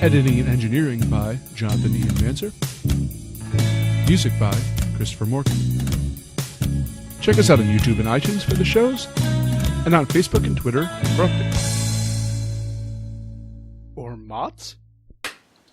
Editing and engineering by Jonathan Ian Manser. Music by Christopher Morgan. Check us out on YouTube and iTunes for the shows, and on Facebook and Twitter for updates. Or mods?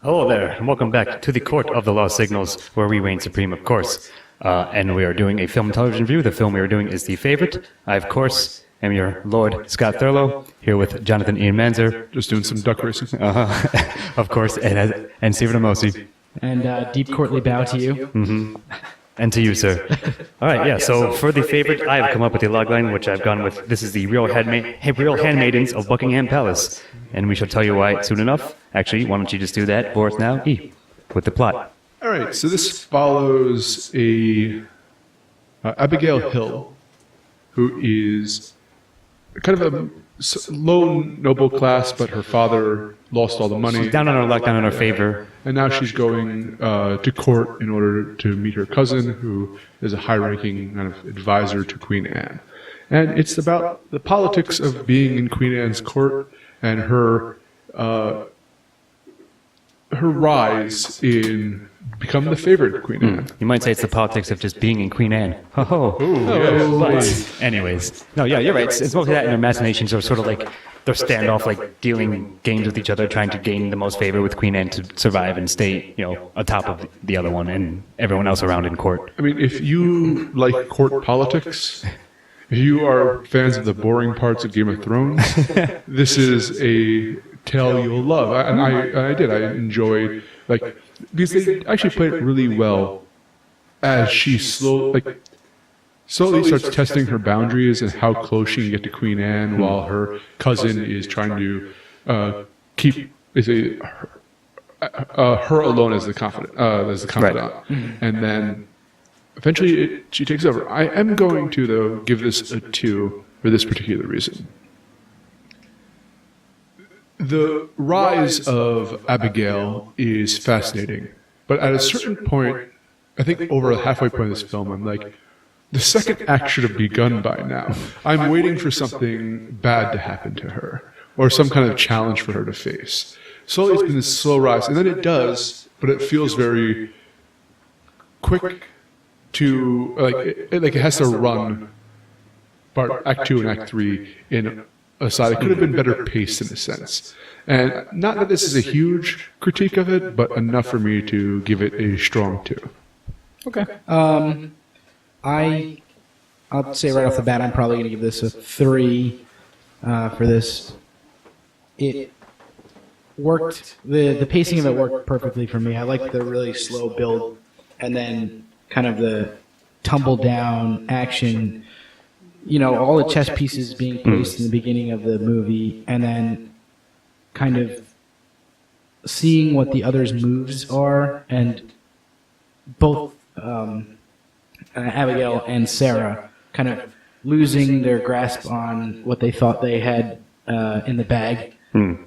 Hello there, and welcome back to the Court of the Lost Signals, where we reign supreme, of course. And we are doing a film and television review. The film we are doing is The Favorite. I, of course, am your Lord Scott Thurlow, here with Jonathan Ian Manser. Just doing some duck racing. Of course, and Stephen Amosi. And deep courtly bow to you. Mm-hmm. And to you, sir. All right, yeah, so for The Favorite, I have come up with a logline, which I've gone with, this is the real handmaidens of Buckingham Palace. And we shall tell you why soon enough. Actually, why don't you just do that for us now, E, with the plot. All right, so this follows Abigail Hill, who is kind of a low noble class, but her father lost all the money. She's down on her luck, down in her favor. And now she's going to court in order to meet her cousin, who is a high-ranking kind of advisor to Queen Anne. And it's about the politics of being in Queen Anne's court and her rise in become the favorite of Queen Anne. You might say it's the politics of just being in Queen Anne. Anyways. No, yeah, you're right. It's mostly that, and their machinations are sort of like they're standoff, like dealing games with each other, trying to gain the most favor with Queen Anne to survive and stay, atop of the other one and everyone else around in court. I mean, if you like court politics, if you are fans of the boring parts of Game of Thrones, this is a tale you'll love. I did. I enjoyed, because they actually played it really well as she slowly starts testing her boundaries and how close she can get to Queen Anne while her cousin is trying to keep her alone as the confidant. Right. And then eventually she takes over. I am going to, though, give this a 2 for this particular reason. The rise of Abigail is fascinating, but at a certain point, I think over the halfway point of this film, I'm like, the second act should have begun by now. I'm waiting for something bad to happen to her, or some kind of challenge for her to face. Slowly, it's been this slow rise, and then it does, but it feels very quick to, it has to run Act 2 and Act 3 in a side. It could have been better paced in a sense. And not that this is a huge critique of it, but enough for me to give it a strong 2. Okay. I'll say right off the bat, I'm probably going to give this a 3 for this. It worked, the pacing of it worked perfectly for me. I liked the really slow build and then kind of the tumble down action, all the chess pieces being placed in the beginning of the movie, and then kind of seeing what the other's moves are, and both Abigail and Sarah kind of losing their grasp on what they thought they had in the bag,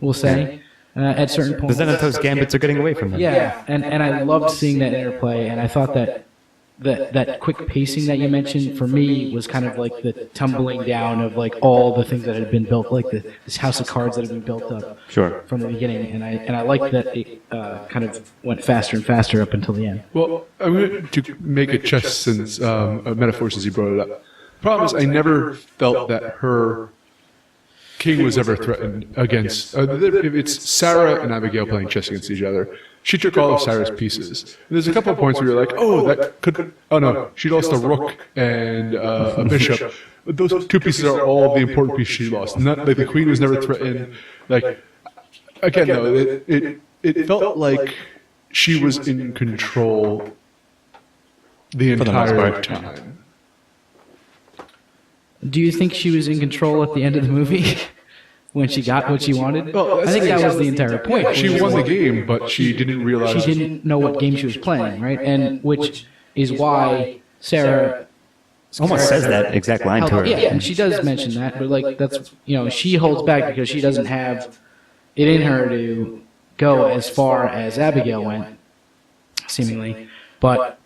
we'll say, at certain points. But then those gambits are getting away from them. Yeah, and I loved seeing that interplay, and I thought that quick pacing that you mentioned, for me, was kind of like the tumbling down of all the things that had been built, like this house of cards that had been built up from the beginning, and I liked that it kind of went faster and faster up until the end. Well, I'm going to make a chess a metaphor since you brought it up. The problem is I never felt that her king was ever threatened against. It's Sarah and Abigail playing chess against each other. She took all of Sarah's pieces. And there's a couple of points where you're like, oh no, she lost a rook and a bishop. But those 2 pieces are all the important pieces she lost. The queen was never threatened. Again, though, it felt like she was in control the entire time. Do you think she was in control at the end of the movie? When she got what she wanted? Well, I think that was the entire point. She won the game, but she didn't realize... She didn't know what game she was playing, right? And which is why Sarah... Almost says that exact line to her. Yeah, and she does mention that, but that's, she holds back because she doesn't have it in her to go as far as Abigail went, seemingly. But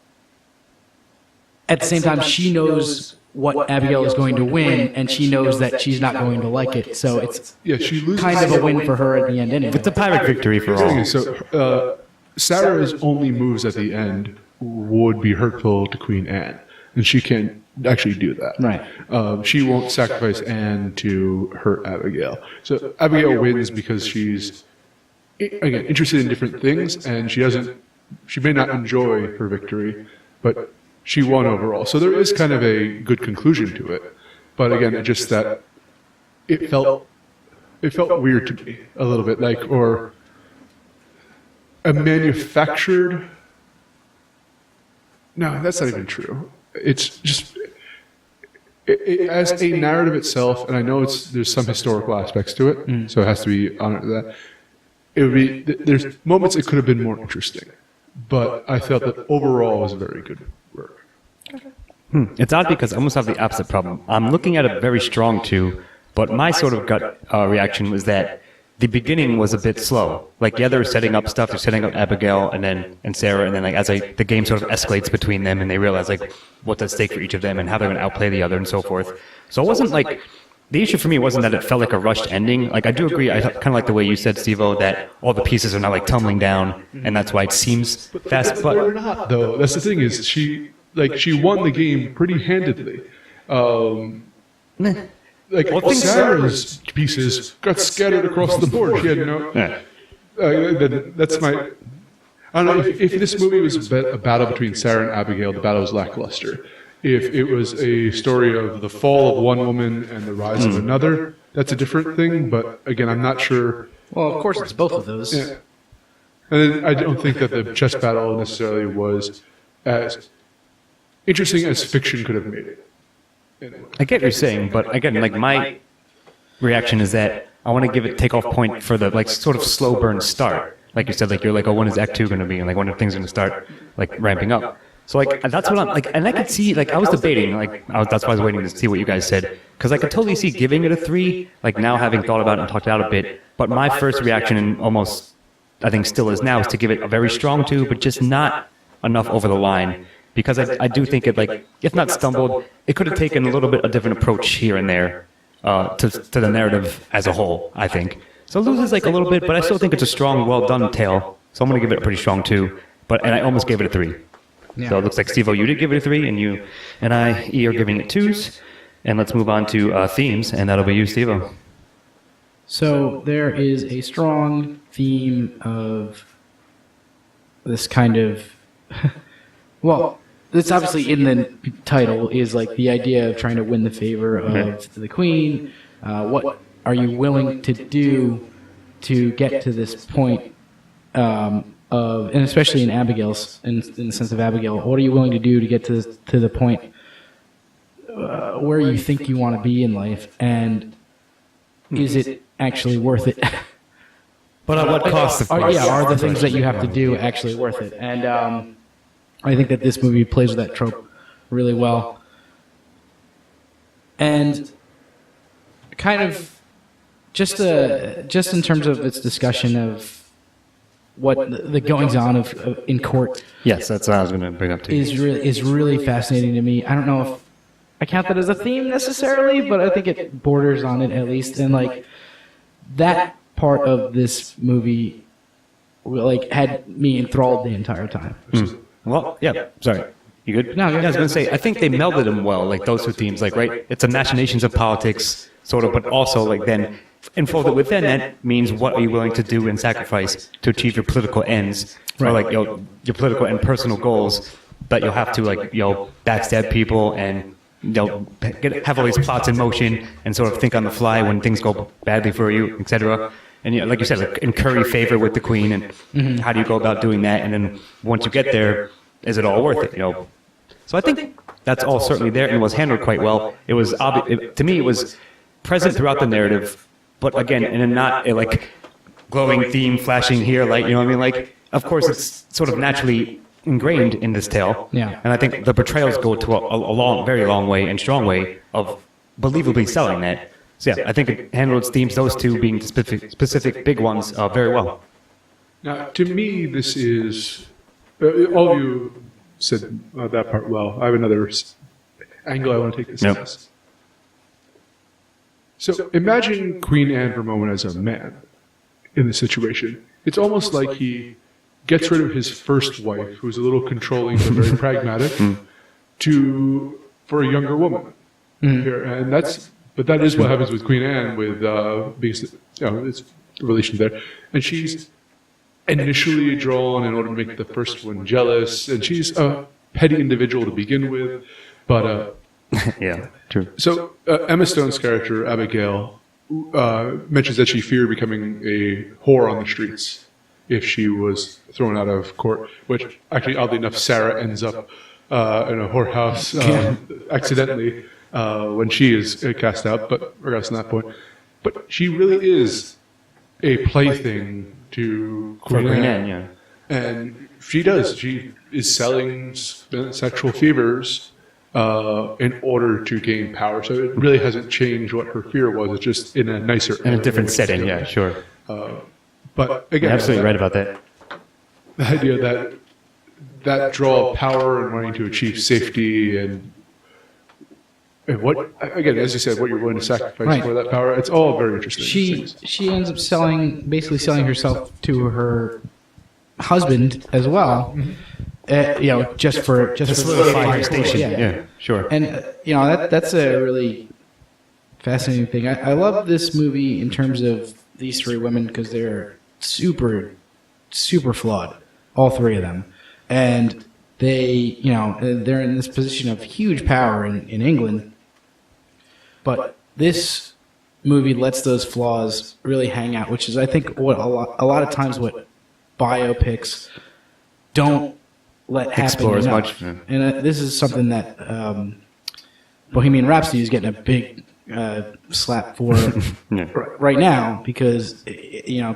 at the same time, she knows what Abigail is going to win, and she knows that she's not going to like it. So it's she loses. kind of a win for her at the end anyway. It's a pirate victory for all. So Sarah's only moves at the end would be hurtful to Queen Anne, and she can't actually do that. Right. She won't sacrifice Anne to hurt Abigail. So Abigail wins because she's, again, interested in different things, and she may not enjoy her victory, but she won overall. So there is kind of a good conclusion to it. But again, it just that it felt weird to me a little bit, like, or a manufactured. No, that's not even true. It's just as a narrative itself, and I know there's some historical aspects to it, so it has to be honored to that. It would be there's moments it could have been more interesting, but I felt that overall it was a very good work. It's odd because I almost have the opposite problem. I'm looking at a very strong 2, but my sort of gut reaction was that the beginning was a bit slow. Like, yeah, they're setting up stuff. They're setting up Abigail and Sarah, and then like as the game sort of escalates between them, and they realize like what's at stake for each of them and how they're going to outplay the other and so forth. So it wasn't like the issue for me wasn't that it felt like a rushed ending. Like, I do agree. I kind of like the way you said, Steve-O, that all the pieces are now like tumbling down, and that's why it seems fast. But they're not, though. That's the thing is she won the game pretty handedly. Sarah's pieces got scattered across the board. She had no. That's my. I don't know if this movie was a battle between Sarah and Abigail. The battle was lackluster. If it was a story of the fall of one woman and the rise of another, that's a different thing. But again, I'm not sure. Well, of course, it's both of those. Yeah. And then I don't think that the chess battle necessarily was as interesting as fiction could have made it. I get what you're saying, but again, like my reaction is that I want to take off point for the like sort of slow burn start. Like you said, like you're like, oh, when is Act 2 going to be? And like when are things going to start like ramping up? So like that's what I'm like, and I could see like I was debating like that's why I was waiting to see what you guys said, because I could totally see giving it a 3. Like now having thought about it and talked it out a bit, but my first reaction and almost I think still is now is to give it a very strong 2, but just not enough over the line. Because I do think it, like, if not stumbled, it could have taken a little bit a different approach here and there to the narrative as a whole, I think. So it loses like a little bit, but I still think it's a strong, well-done tale. So I'm going to give it a pretty strong 2, and I almost gave it a 3. Yeah. So it looks like, Steve-O, you did give it a 3, and you and I, E, are giving it 2s. And let's move on to themes, and that'll be you, Steve-O. So there is a strong theme of this kind of... Well, it's obviously in the title is like the idea of trying to win the favor of the queen. What are you willing to do to get to this point of, and especially in Abigail's, in the sense of Abigail, what are you willing to do to get to the point where you think you want to be in life, and is it actually worth it? But at what cost, of course? Are the things that you have to do actually worth it? And I think that this movie plays with that trope really well. And kind of just in terms of its discussion of what the goings-on of in court. Yes, that's what I was going to bring up too. Is really fascinating to me. I don't know if I count that as a theme necessarily, but I think it borders on it at least. And like that part of this movie, like had me enthralled the entire time. Well, yeah, sorry. You good? No, I was going to say, I think they melded them well, like those 2 themes, like, right? It's a machinations of politics, sort of, but also, like, then, enfolded within that means what are you willing to do and sacrifice to achieve your political ends, or, like, your political and personal goals, that you'll have to, like, backstab people and, have all these plots in motion and sort of think on the fly when things go badly for you, etc. And like you said, like incurring favor with the queen, and how do you go about doing that? And then once you get there, is it all worth it? So I think that's all certainly there, and it was handled quite well. It was to me, it was present throughout the narrative, but again, in a not a like glowing theme flashing here, like you know what I mean? Like, of course, it's sort of naturally ingrained in this tale. Yeah. And I think the portrayals go to a long, very long way and strong way of believably selling that. So yeah, I think it handled its themes, those 2 being specific big ones, very well. Now, to me, this is all of you said that part well. I have another angle I want to take this as. So imagine Queen Anne for a moment as a man in this situation. It's almost like he gets rid of his first wife, who's a little controlling but very pragmatic, for a younger woman. Here, and that is what happens with Queen Anne with because it's a relation there, and she's initially drawn in order to make the first one jealous, and she's a petty individual to begin with, but yeah, true. So Emma Stone's character Abigail mentions that she feared becoming a whore on the streets if she was thrown out of court, which actually, oddly enough, Sarah ends up in a whorehouse accidentally when she is cast out, but regardless of that point. But she really is a plaything to Queen Anne. Yeah. And she is selling sexual fevers in order to gain power. So it really hasn't changed what her fear was. It's just in a nicer... In a different setting, yeah, sure. But again... You're absolutely right about that. The idea that draw of power and wanting to achieve safety and what, again, as you said, what you're willing to sacrifice for that power, it's all very interesting. She ends up basically selling herself to her husband as well, just for solidify her station. Yeah, sure. And that's a really fascinating thing. I love this movie in terms of these three women because they're super, super flawed, all three of them, and they're in this position of huge power in England. But this movie lets those flaws really hang out, which is, I think, what a lot of times what biopics don't let happen explore as enough. much. Yeah. And this is something that Bohemian Rhapsody is getting a big slap for right now because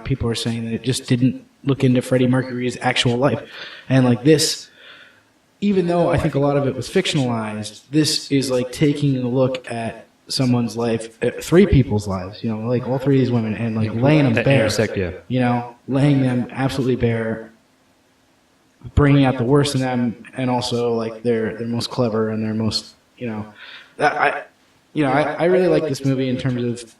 people are saying that it just didn't look into Freddie Mercury's actual life, and like this. Even though I think a lot of it was fictionalized, this is like taking a look at someone's life, three people's lives, like all three of these women, and like laying them bare. Laying them absolutely bare, bringing out the worst in them, and also like they're most clever and they're most, I really like this movie in terms of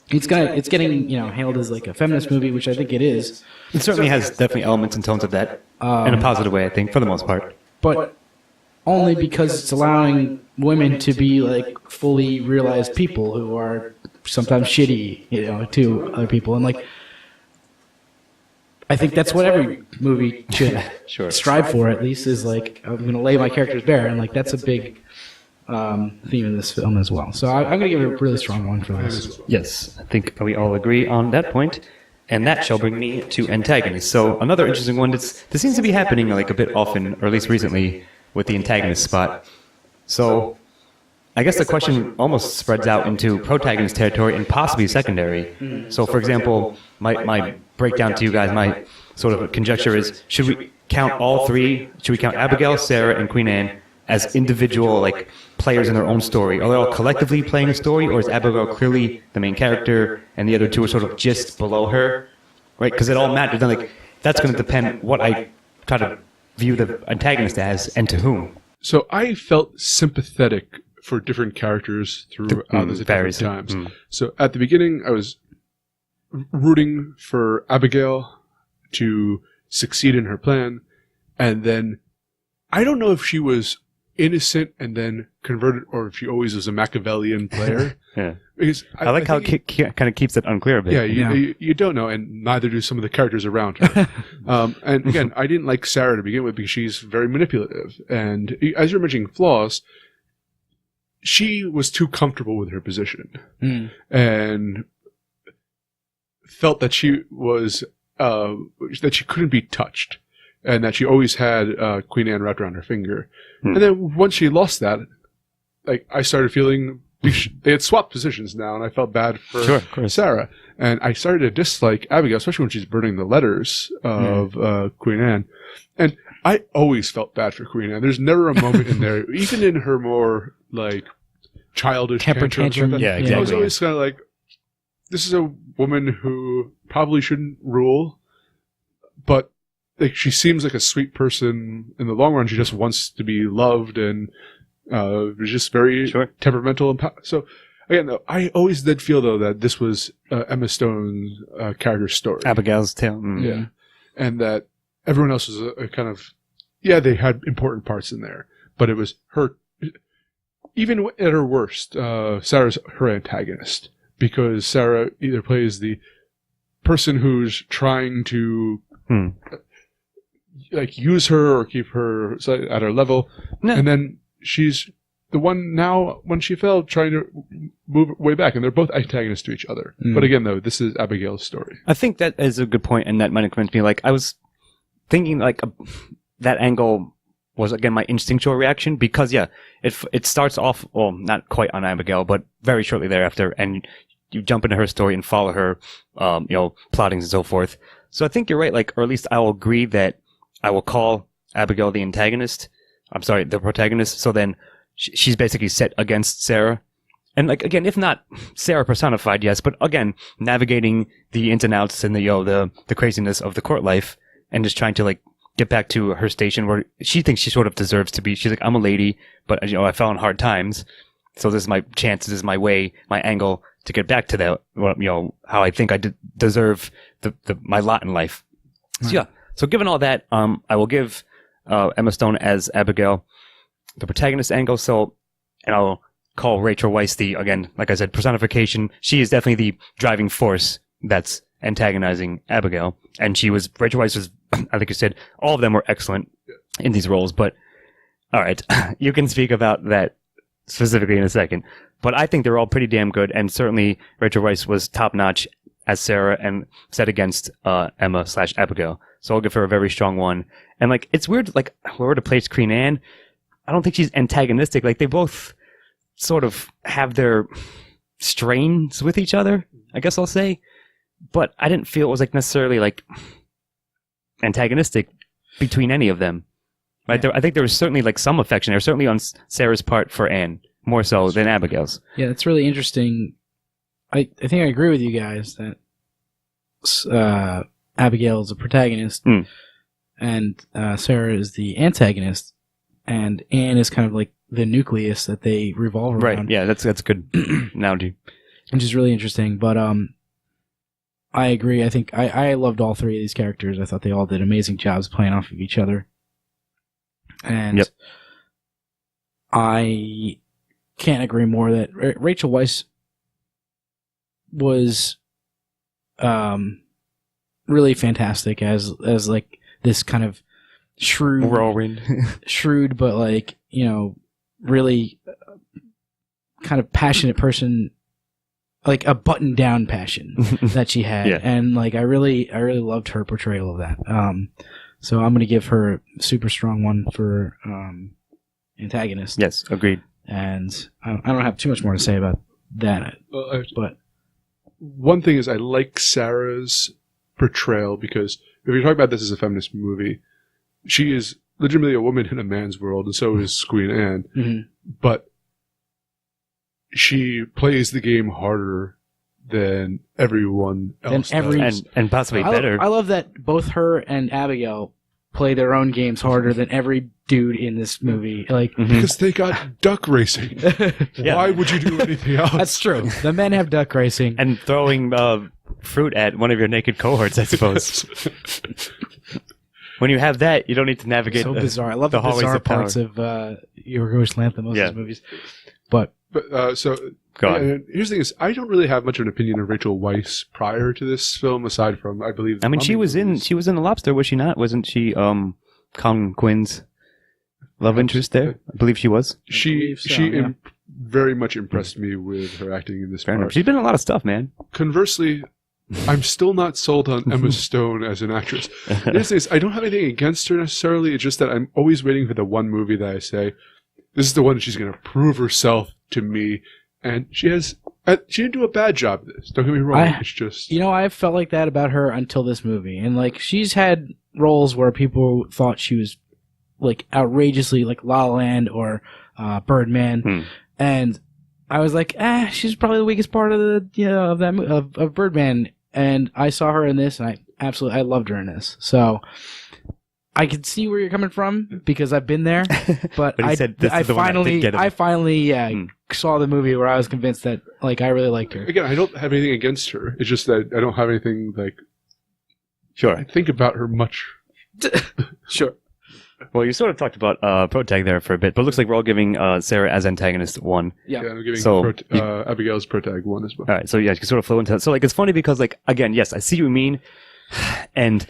it's getting hailed as like a feminist movie, which I think it is. It certainly has definitely elements and tones of that in a positive way, I think, for the most part. But only because it's allowing women to be like fully realized people who are sometimes shitty, to other people. And like, I think that's what every movie should strive for, at least, is like, I'm going to lay my characters bare. And like, that's a big theme in this film as well. So I'm going to give it a really strong one for this. Yes, I think we all agree on that point. And that shall bring me to antagonists. So another interesting one, this seems to be happening like a bit often, or at least recently, with the antagonist spot. So I guess the question almost spreads out into protagonist territory and possibly secondary. So for example, my breakdown to you guys, my sort of conjecture is, should we count all three? Should we count Abigail, Sarah, and Queen Anne as individual like players in their own story? Are they all collectively playing a story, or is Abigail clearly the main character and the other two are sort of just below her? Right? Because it all matters. Then, like, that's going to depend what I try to view the antagonist as and to whom. So I felt sympathetic for different characters throughout those different times. So at the beginning, I was rooting for Abigail to succeed in her plan, and then I don't know if she was innocent and then converted, or if she always was a Machiavellian player. Yeah. Because I like how it kind of keeps it unclear a bit. Yeah, you don't know, and neither do some of the characters around her. And again, I didn't like Sarah to begin with because she's very manipulative. And as you're mentioning flaws, she was too comfortable with her position and felt that she was that she couldn't be touched, and that she always had Queen Anne wrapped around her finger. And then once she lost that, like, I started feeling they had swapped positions now, and I felt bad for Sarah. And I started to dislike Abigail, especially when she's burning the letters of Queen Anne. And I always felt bad for Queen Anne. There's never a moment in there, even in her more like childish tantrum. Yeah, exactly. I was always kind of like, this is a woman who probably shouldn't rule, but like she seems like a sweet person in the long run. She just wants to be loved and is just very temperamental. And so again, though, I always did feel though that this was Emma Stone's character story, Abigail's tale. Yeah, and that everyone else was a kind of they had important parts in there, but it was her. Even at her worst, Sarah's her antagonist because Sarah either plays the person who's trying to like use her or keep her at her level, and then she's the one now when she fell trying to move way back, and they're both antagonists to each other. But again, though, this is Abigail's story. I think that is a good point, and that might have convinced me. Like I was thinking, like that angle was again my instinctual reaction because it starts off not quite on Abigail, but very shortly thereafter, and you jump into her story and follow her, plottings and so forth. So I think you're right, like, or at least I will agree that I will call Abigail the antagonist. I'm sorry, the protagonist. So then she's basically set against Sarah. And like, again, if not Sarah personified, yes, but again, navigating the ins and outs and the craziness of the court life and just trying to like get back to her station where she thinks she sort of deserves to be. She's like, I'm a lady, but I fell in hard times. So this is my chance. This is my way, my angle to get back to that, how I think I deserve my lot in life. So so given all that, I will give Emma Stone as Abigail the protagonist angle. So, and I'll call Rachel Weisz again, like I said, personification. She is definitely the driving force that's antagonizing Abigail. And Rachel Weisz was, I think you said, all of them were excellent in these roles. But, all right, you can speak about that specifically in a second. But I think they're all pretty damn good. And certainly Rachel Weisz was top-notch as Sarah and set against Emma/Abigail. So I'll give her a very strong one. And, like, it's weird, like, where to place Queen Anne. I don't think she's antagonistic. Like, they both sort of have their strains with each other, I guess I'll say. But I didn't feel it was, like, necessarily, like, antagonistic between any of them. Right? I think there was certainly, like, some affection there, certainly on Sarah's part for Anne, more so than Abigail's. Yeah, that's really interesting. I think I agree with you guys that Abigail is a protagonist and Sarah is the antagonist, and Anne is kind of like the nucleus that they revolve around. Right, yeah, that's a good analogy. Which is really interesting, but I agree. I think I loved all three of these characters. I thought they all did amazing jobs playing off of each other. And I can't agree more that Rachel Weisz was really fantastic as like this kind of shrewd, but like, really kind of passionate person, like a buttoned down passion that she had. And like, I really loved her portrayal of that. So I'm going to give her a super strong one for antagonist. Yes, agreed. And I don't have too much more to say about that. But one thing is I like Sarah's portrayal because if you're talking about this as a feminist movie, she is legitimately a woman in a man's world, and so is Queen Anne. Mm-hmm. But she plays the game harder than everyone else does. And possibly better. I love that both her and Abigail play their own games harder than every dude in this movie. Like because they got duck racing. Why would you do anything else? That's true. The men have duck racing. And throwing fruit at one of your naked cohorts, I suppose. When you have that, you don't need to navigate so bizarre. I love the bizarre parts of Yorgos Lanthimos' movies. But so here's the thing: is I don't really have much of an opinion of Rachel Weisz prior to this film, aside from I believe. I mean, she was in The Lobster, was she not? Wasn't she Colin Quinn's love interest there? I believe she was. She very much impressed me with her acting in this part. She's been in a lot of stuff, man. Conversely, I'm still not sold on Emma Stone as an actress. I don't have anything against her necessarily. It's just that I'm always waiting for the one movie that I say, this is the one she's going to prove herself to me. And she didn't do a bad job of this. Don't get me wrong. It's just... I felt like that about her until this movie. And, like, she's had roles where people thought she was, like, outrageously, like, La La Land or Birdman. And I was like, she's probably the weakest part of of Birdman. And I saw her in this, and I absolutely. I loved her in this. So I can see where you're coming from because I've been there. But, But he said this is the one that did get him. I finally saw the movie where I was convinced that like I really liked her. Again, I don't have anything against her. It's just that I don't have anything like. Sure. I think about her much. Sure. Well, you sort of talked about protag there for a bit, but it looks like we're all giving Sarah as antagonist 1. Yeah, I'm giving So, Abigail's protag 1 as well. All right, so yeah, you can sort of flow into that. So like, it's funny because like, again, yes, I see what you mean, and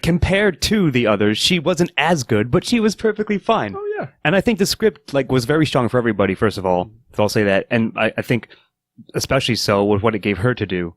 compared to the others, she wasn't as good, but she was perfectly fine. Oh yeah. And I think the script like was very strong for everybody. First of all, so I'll say that, and I think especially so with what it gave her to do.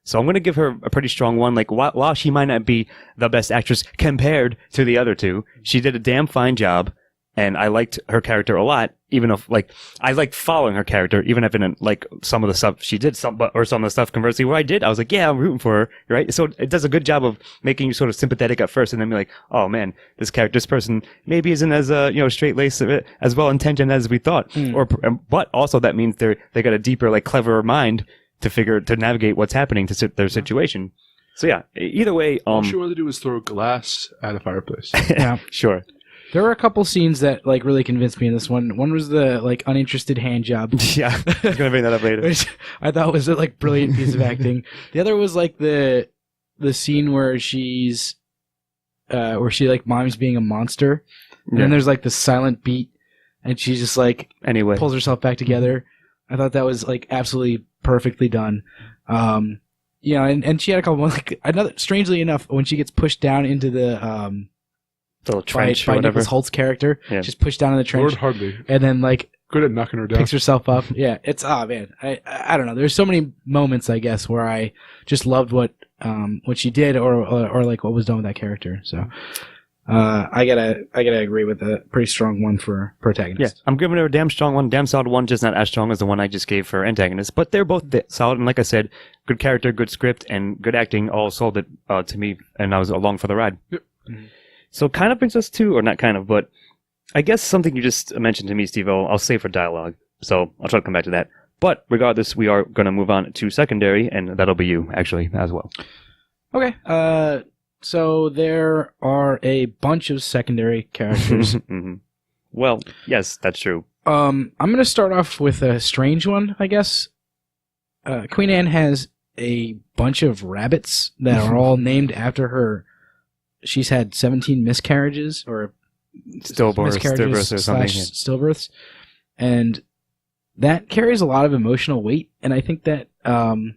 So I'm going to give her a pretty strong 1. Like, while she might not be the best actress compared to the other two, she did a damn fine job, and I liked her character a lot, even if, like, I liked following her character, even if in, like, some of the stuff she did, or some of the stuff, conversely, where I was like, yeah, I'm rooting for her, right? So it does a good job of making you sort of sympathetic at first, and then be like, oh, man, this person maybe isn't as, straight-laced, as well-intentioned as we thought. But also that means they got a deeper, like, cleverer mind to navigate what's happening to their situation. So yeah, either way, all she wanted to do was throw glass at a fireplace. Yeah, sure. There were a couple scenes that like really convinced me in this one. One was the like uninterested hand job. Yeah, I was gonna bring that up later. Which I thought was a like brilliant piece of acting. The other was like the scene where she like mimes being a monster, and then there's like the silent beat, and she just like pulls herself back together. I thought that was like absolutely perfectly done. And she had a couple like strangely enough, when she gets pushed down into the little trench by or whatever. Nicholas Holt's character, just pushed down in the trench. Lord Hardly. And then like good at knocking her down. Picks herself up. Yeah, it's man. I don't know. There's so many moments I guess where I just loved what she did or like what was done with that character. So I gotta agree with a pretty strong 1 for protagonist. Yeah, I'm giving her a damn strong 1, damn solid 1, just not as strong as the one I just gave for antagonist. But they're both solid, and like I said, good character, good script, and good acting all sold it to me, and I was along for the ride. Yep. Mm-hmm. So kind of brings us to, or not kind of, but I guess something you just mentioned to me, Steve, I'll say for dialogue. So I'll try to come back to that. But regardless, we are going to move on to secondary, and that'll be you, actually, as well. Okay. So there are a bunch of secondary characters. Mm-hmm. Well, yes, that's true. I'm going to start off with a strange one, I guess. Queen Anne has a bunch of rabbits that are all named after her. She's had 17 miscarriages or stillbirths or something. Stillbirths. And that carries a lot of emotional weight. And I think that I'm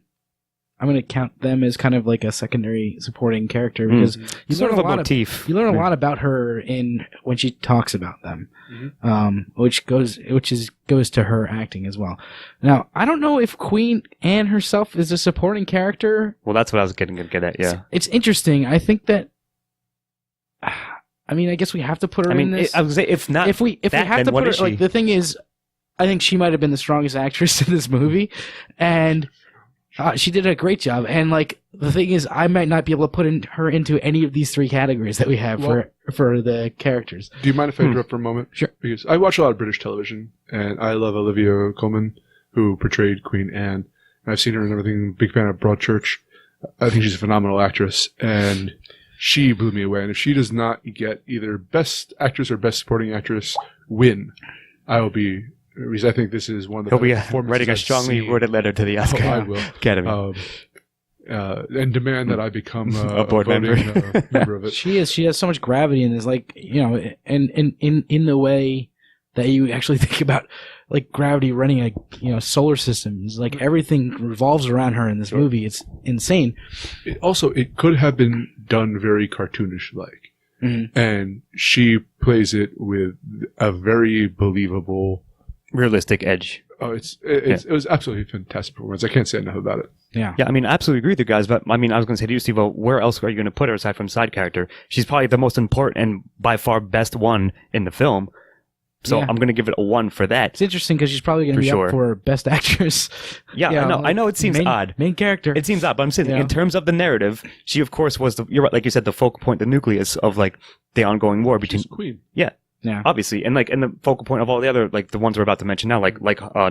going to count them as kind of like a secondary supporting character because you learn a lot motif. You learn a lot about her when she talks about them, which goes to her acting as well. Now, I don't know if Queen Anne herself is a supporting character. Well, that's what I was getting to get at. Yeah, it's interesting. I think that. I mean, I guess we have to put her in this. I would say if not, if we have to put her, like the thing is, I think she might have been the strongest actress in this movie, and. She did a great job, and like the thing is, I might not be able to put her into any of these 3 categories that we have for the characters. Do you mind if I interrupt for a moment? Sure. Because I watch a lot of British television, and I love Olivia Colman, who portrayed Queen Anne. And I've seen her in everything. Big fan of Broadchurch. I think she's a phenomenal actress, and she blew me away. And if she does not get either Best Actress or Best Supporting Actress win, I will be. Because I think this is one of the He'll be writing a strongly worded letter to the Oscar Academy. And demand that I become a board member of it. She has so much gravity in this, like, and in the way that you actually think about like gravity running a solar system. It's like everything revolves around her in this movie. It's insane. It could have been done very cartoonish like. Mm-hmm. And she plays it with a very believable realistic edge. Oh, it was absolutely fantastic performance. I can't say enough about it. Yeah, I mean, I absolutely agree with you guys. But I mean, I was going to say to you, Steve, where else are you going to put her aside from side character? She's probably the most important and by far best one in the film. So I'm going to give it a 1 for that. It's interesting because she's probably going to be up for Best Actress. Yeah, I know it seems odd. Main character. It seems odd, but I'm saying in terms of the narrative, she of course was you're right, like you said, the focal point, the nucleus of like the ongoing war between. She's Queen. Yeah, obviously, and the focal point of all the other, like the ones we're about to mention now, like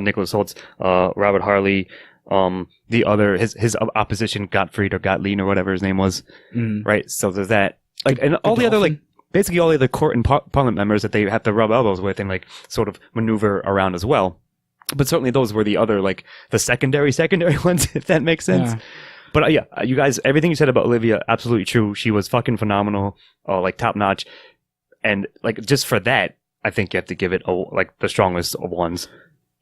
Nicholas Holtz, Robert Harley, the other his opposition Gottlieb or whatever his name was, right? So there's that, like, and all the other, like, basically all the other court and parliament members that they have to rub elbows with and, like, sort of maneuver around as well. But certainly those were the other, like, the secondary ones, if that makes sense. Yeah. But yeah, you guys, everything you said about Olivia, absolutely true. She was fucking phenomenal, like, top notch, and, like, just for that, I think you have to give it like the strongest of ones.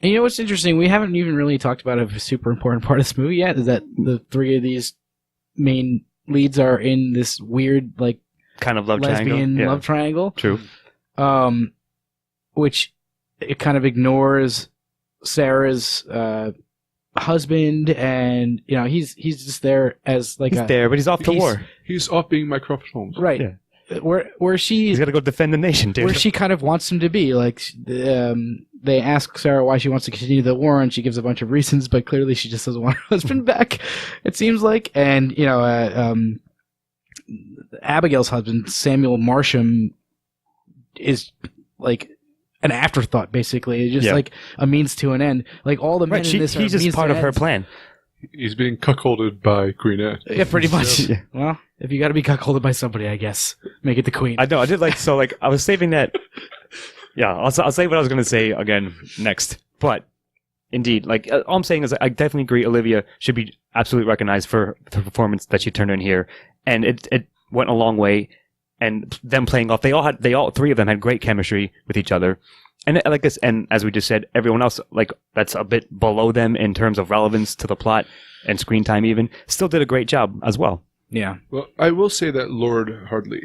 And you know what's interesting? We haven't even really talked about a super important part of this movie yet. Is that the three of these main leads are in this weird, like, kind of lesbian love triangle. True. Which it kind of ignores Sarah's husband, and you know he's just there as like he's there, but he's off to war. He's off being Mike Crawford Holmes, right? Yeah. Where he's got to go defend the nation, dude. Where she kind of wants him to be. Like, they ask Sarah why she wants to continue the war, and she gives a bunch of reasons, but clearly she just doesn't want her husband back. It seems like, and you know, Abigail's husband, Samuel Marsham, is like an afterthought, basically. It's just like a means to an end. Like all the men in this he's just part of her plan. He's being cuckolded by Queen Anne. Yeah, pretty much. So, well, if you got to be cuckolded by somebody, I guess make it the queen. I know. I did like so. Like I was saving that. Yeah, I'll say what I was going to say again next. But indeed, like all I'm saying is, I definitely agree. Olivia should be absolutely recognized for the performance that she turned in here, and it went a long way. And them playing off, they all three of them had great chemistry with each other. And like this, and as we just said, everyone else, like, that's a bit below them in terms of relevance to the plot and screen time even, still did a great job as well. Yeah. Well, I will say that Lord Hardley,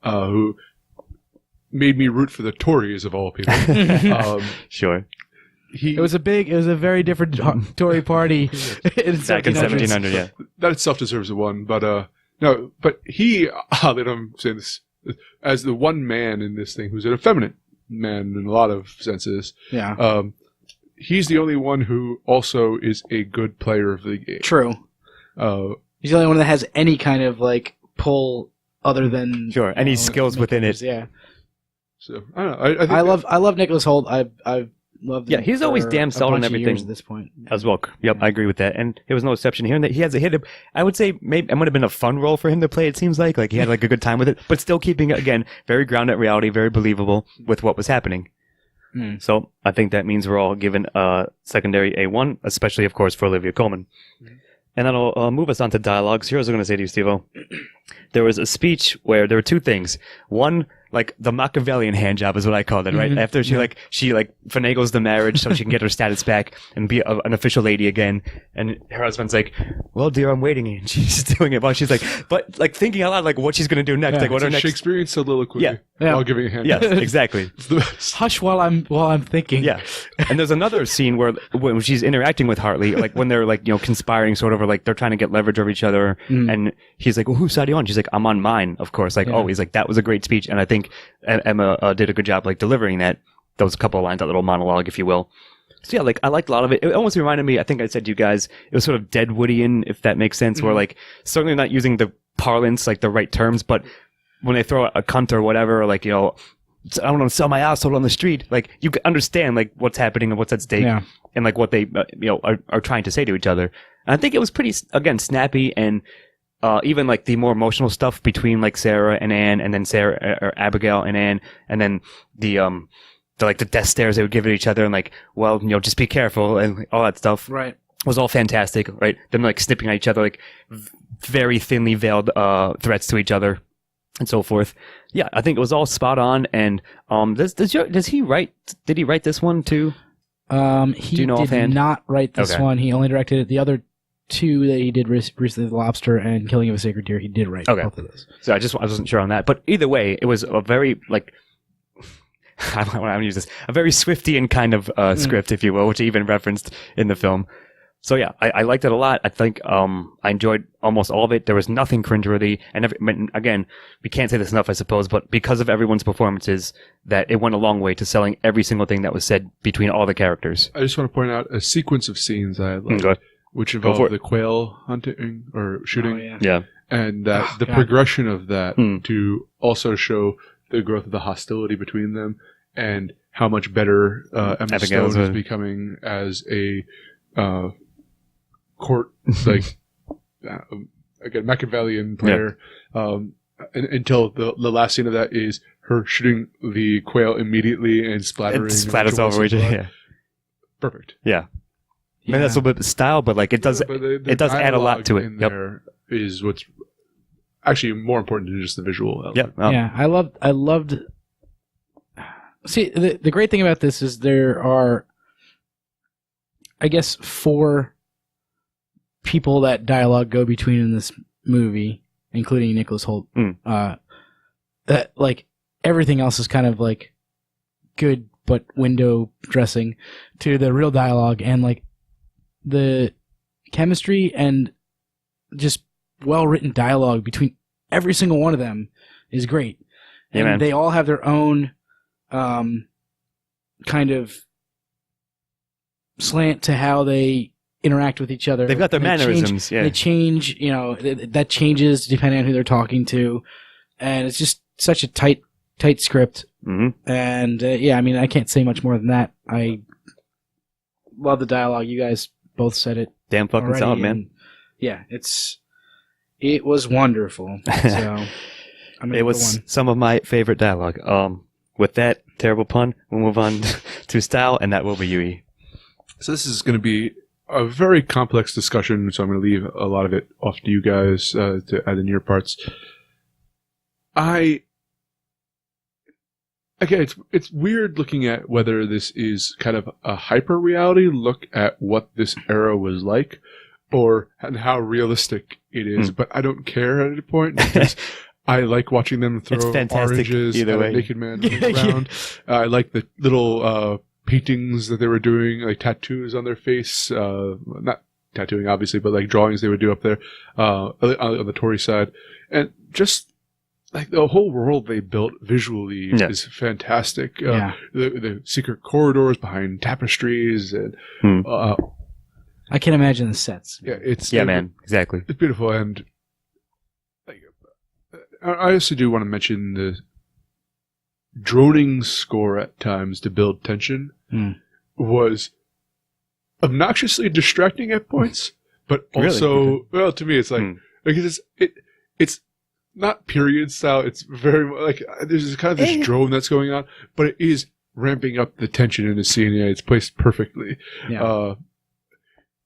who made me root for the Tories of all people. Sure. It was a very different Tory party in back in 1700, yeah. That itself deserves a one, but no, but he, that I'm saying this, as the one man in this thing who's an effeminate man in a lot of senses. Yeah. He's the only one who also is a good player of the game. True. He's the only one that has any kind of like pull other than any skills within it. Yeah. So I don't know. I love Nicholas Hoult. I've loved him. Yeah, he's always damn solid on everything at this point as well. Yep, I agree with that, and it was no exception here. And that he has a hit. I would say maybe it might have been a fun role for him to play. It seems like he had like a good time with it, but still keeping it again very grounded in reality, very believable with what was happening. So I think that means we're all given a secondary A1, especially of course for Olivia Colman. And that'll move us on to dialogues. Here's what I was going to say to you, Steve-O. There was a speech where there were two things. One, like the Machiavellian hand job is what I called it, right? Mm-hmm. After she finagles the marriage so she can get her status back and be an official lady again. And her husband's like, well, dear, I'm waiting. And she's doing it while she's like, but like thinking out loud, like what she's going to do next. Like what her next Shakespearean soliloquy while giving a hand. Yeah, exactly. It's the best. Hush while I'm thinking. Yeah. And there's another scene where when she's interacting with Hartley, like when they're like, conspiring sort of, or like they're trying to get leverage over each other. And he's like, well, whose side are you on? She's like, I'm on mine, of course. Like, always. Like, that was a great speech. And I think Emma did a good job, like, delivering that. Those couple of lines, that little monologue, if you will. So, yeah, like, I liked a lot of it. It almost reminded me, I think I said to you guys, it was sort of Deadwoodian, if that makes sense, where, like, certainly not using the parlance, like, the right terms, but when they throw a cunt or whatever, or, like, I don't want to sell my asshole on the street, like, you can understand, like, what's happening and what's at stake, and, like, what they, are trying to say to each other. And I think it was pretty, again, snappy, and even like the more emotional stuff between like Sarah and Anne, and then Sarah or Abigail and Anne, and then the death stares they would give at each other, and like, well, just be careful and all that stuff. Right. Was all fantastic, right? Them like snipping at each other, like very thinly veiled threats to each other, and so forth. Yeah, I think it was all spot on. And does he write? Did he write this one too? He did not write this one. He only directed it. The other two that he did recently, The Lobster and Killing of a Sacred Deer, he did write both of those. So I wasn't sure on that. But either way, it was a very, like, I want to use this, a very Swiftian kind of script, if you will, which he even referenced in the film. So yeah, I liked it a lot. I think I enjoyed almost all of it. There was nothing cringeworthy. And again, we can't say this enough, I suppose, but because of everyone's performances, that it went a long way to selling every single thing that was said between all the characters. I just want to point out a sequence of scenes I liked, which involved the quail hunting or shooting. Oh, yeah. And that the progression of that to also show the growth of the hostility between them and how much better Emma Stone is becoming as a court, like again Machiavellian player. Until the last scene of that is her shooting the quail immediately and splattering. It splatters all over each other. Yeah. Perfect. Yeah. Maybe that's a little bit of style, but like it does it does add a lot to it. There is what's actually more important than just the visual element. Yeah. I loved. See, the great thing about this is there are, I guess, 4 people that dialogue go between in this movie, including Nicholas Hoult. That like everything else is kind of like good, but window dressing to the real dialogue, and like the chemistry and just well written dialogue between every single one of them is great. And they all have their own kind of slant to how they interact with each other. They've got their mannerisms. They change, that changes depending on who they're talking to. And it's just such a tight script. Mm-hmm. And I can't say much more than that. I love the dialogue. You guys both said it. Damn fucking already, solid, man. Yeah, it was wonderful. So it was some of my favorite dialogue. With that terrible pun, we'll move on to style, and that will be Yui. So this is going to be a very complex discussion, so I'm going to leave a lot of it off to you guys to add in your parts. Again, it's weird looking at whether this is kind of a hyper reality look at what this era was like, and how realistic it is. But I don't care at any point because I like watching them throw oranges at a naked man around. I like the little paintings that they were doing, like tattoos on their face. Not tattooing, obviously, but like drawings they would do up there on the Tory side. And just like the whole world they built visually is fantastic. The secret corridors behind tapestries and I can imagine the sets. Yeah, man, exactly. It's beautiful, and I also do want to mention the droning score at times to build tension was obnoxiously distracting at points, but also, well, to me, it's like because it's not period style. It's very like there's kind of this drone that's going on, but it is ramping up the tension in the scene. Yeah, it's placed perfectly. Yeah.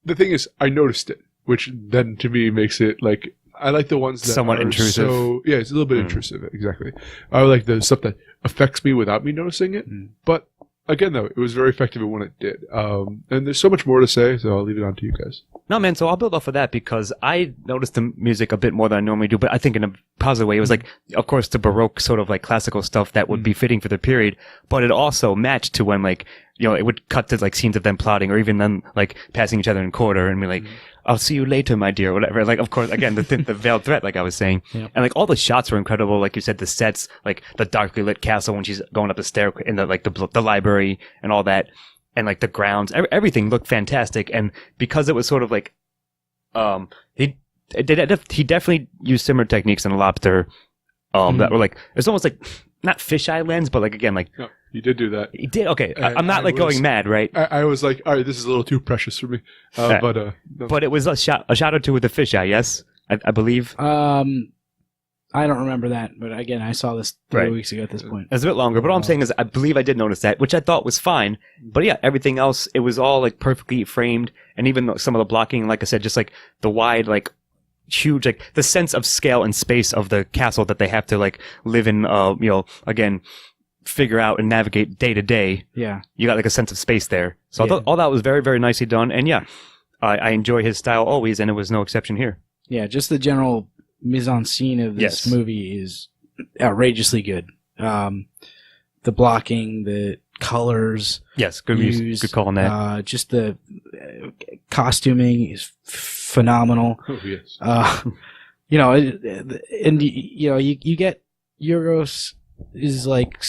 The thing is, I noticed it, which then to me makes it like I like the ones that somewhat are intrusive. So yeah, it's a little bit intrusive. Exactly. I like the stuff that affects me without me noticing it. But again, though, it was very effective in when it did. And there's so much more to say, so I'll leave it on to you guys. No, man, so I'll build off of that because I noticed the music a bit more than I normally do, but I think in a positive way. It was like, of course, the Baroque sort of like classical stuff that would be fitting for the period, but it also matched to when like, it would cut to like scenes of them plotting or even them like passing each other in quarter and be like, I'll see you later, my dear, or whatever. Like, of course, again, the veiled threat, like I was saying. And like all the shots were incredible. Like you said, the sets, like the darkly lit castle when she's going up the stair in the library and all that. And like the grounds, everything looked fantastic. And because it was sort of like, he definitely used similar techniques in Lobster, that were like, it's almost like not fisheye lens, but like again, like. No, he did do that. He did. Okay. I'm not like going mad, right? I was like, all right, this is a little too precious for me. But it was a shot or two with the fisheye. Yes. I believe. I don't remember that, but again, I saw this 3 weeks ago at this point. It was a bit longer, but all I'm saying is I believe I did notice that, which I thought was fine. But yeah, everything else, it was all like perfectly framed. And even some of the blocking, like I said, just like the wide, like huge, like the sense of scale and space of the castle that they have to like live in, again, figure out and navigate day to day. Yeah. You got like a sense of space there. So I thought all that was very, very nicely done. And yeah, I enjoy his style always, and it was no exception here. Yeah, just the general mise-en-scene of this movie is outrageously good. The blocking, the colors. Yes, good use, good call on that. Just the costuming is phenomenal. Oh, yes. You get Yorgos is like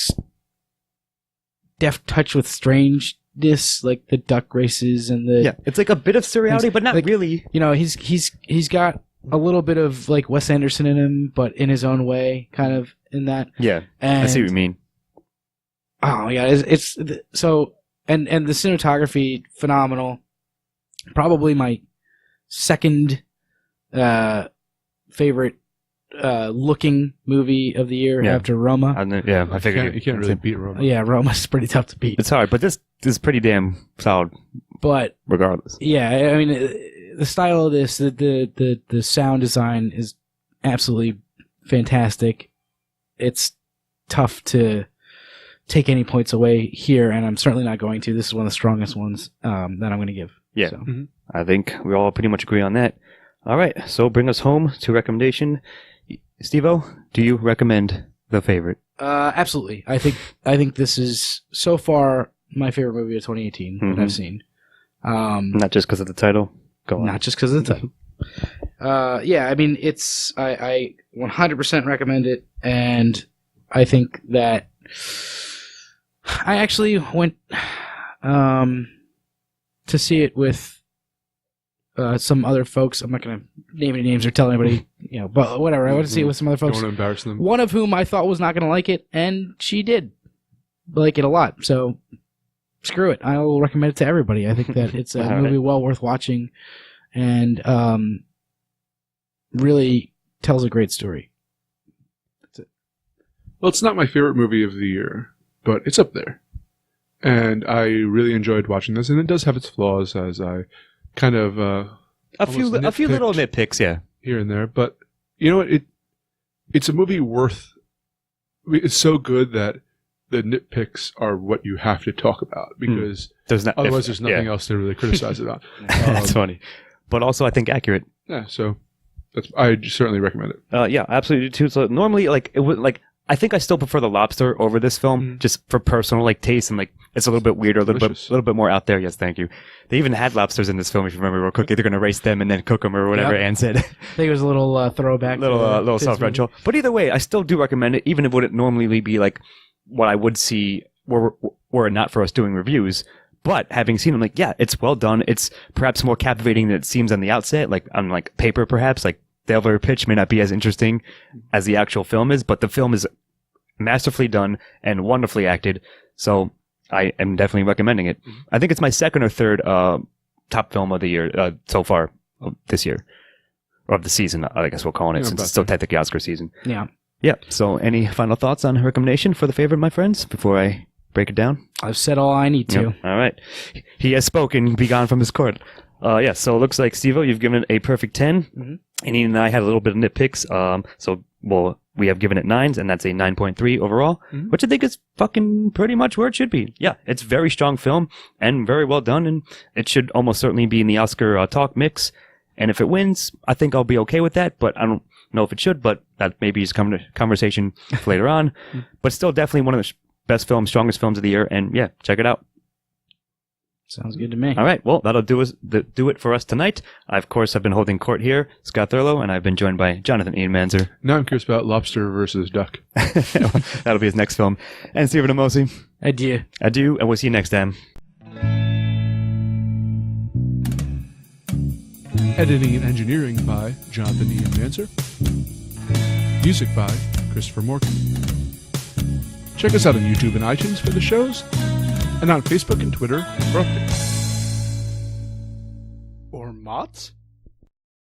deft touch with strangeness, like the duck races and the it's like a bit of surreality, but not like, really. He's got a little bit of like Wes Anderson in him, but in his own way, kind of in that. Yeah, I see what you mean. Oh my god, it's so and the cinematography phenomenal. Probably my second favorite looking movie of the year after Roma. I figured you can't really beat Roma. Yeah, Roma's pretty tough to beat. It's hard, but this is pretty damn solid. But regardless, yeah, I mean, the style of this, the sound design is absolutely fantastic. It's tough to take any points away here, and I'm certainly not going to. This is one of the strongest ones that I'm going to give. Yeah, so. I think we all pretty much agree on that. All right, so bring us home to recommendation. Steve-O, do you recommend The Favorite? Absolutely. I think this is so far my favorite movie of 2018 that I've seen. Not just because of the title. Go on. Not just because of the title. Yeah, I mean, I 100% recommend it, and I think that I actually went to see it with some other folks. I'm not going to name any names or tell anybody, but whatever. I went to see it with some other folks. Don't want to embarrass them. One of whom I thought was not going to like it, and she did like it a lot. So screw it. I will recommend it to everybody. I think that it's a movie well worth watching, and really tells a great story. That's it. Well, it's not my favorite movie of the year, but it's up there. And I really enjoyed watching this, and it does have its flaws, as I kind of a few little nitpicks, yeah, here and there. But you know what? It's a movie worth. It's so good that the nitpicks are what you have to talk about, because there's nothing else to really criticize about. That's funny, but also I think accurate. Yeah, so I certainly recommend it. Yeah, absolutely too. So normally, I think I still prefer The Lobster over this film, just for personal taste, and it's a little bit weirder, a little bit more out there. Yes, thank you. They even had lobsters in this film, if you remember real quick. They're going to race them and then cook them or whatever Anne said. I think it was a little throwback, little self-referential. But either way, I still do recommend it, even if it wouldn't normally be what I would see were it not for us doing reviews. But having seen them, it's well done. It's perhaps more captivating than it seems on the outset, on paper, perhaps. The elevator pitch may not be as interesting as the actual film is, but the film is masterfully done and wonderfully acted. So I am definitely recommending it. I think it's my second or third top film of the year so far this year, or of the season, I guess we'll call it, since it's still technically Oscar season. Yeah. Yeah. So any final thoughts on recommendation for The Favorite, my friends, before I break it down? I've said all I need to. Yep. All right. He has spoken. Be gone from his court. Yeah. So it looks like, Steve-O, you've given it a perfect 10. And Ian and I had a little bit of nitpicks. We have given it 9s, and that's a 9.3 overall, which I think is fucking pretty much where it should be. Yeah, it's a very strong film and very well done, and it should almost certainly be in the Oscar talk mix. And if it wins, I think I'll be okay with that, but I don't know if it should, but that maybe is a conversation later on. But still definitely one of the best films, strongest films of the year, and yeah, check it out. Sounds good to me. All right. Well, that'll do it for us tonight. I, of course, have been holding court here, Scott Thurlow, and I've been joined by Jonathan Ian Manzer. Now I'm curious about Lobster versus Duck. That'll be his next film. And Stephen Amosi. Adieu. Adieu, and we'll see you next time. Editing and engineering by Jonathan Ian Manzer. Music by Christopher Morgan. Check us out on YouTube and iTunes for the shows, and on Facebook and Twitter for updates. Or mods?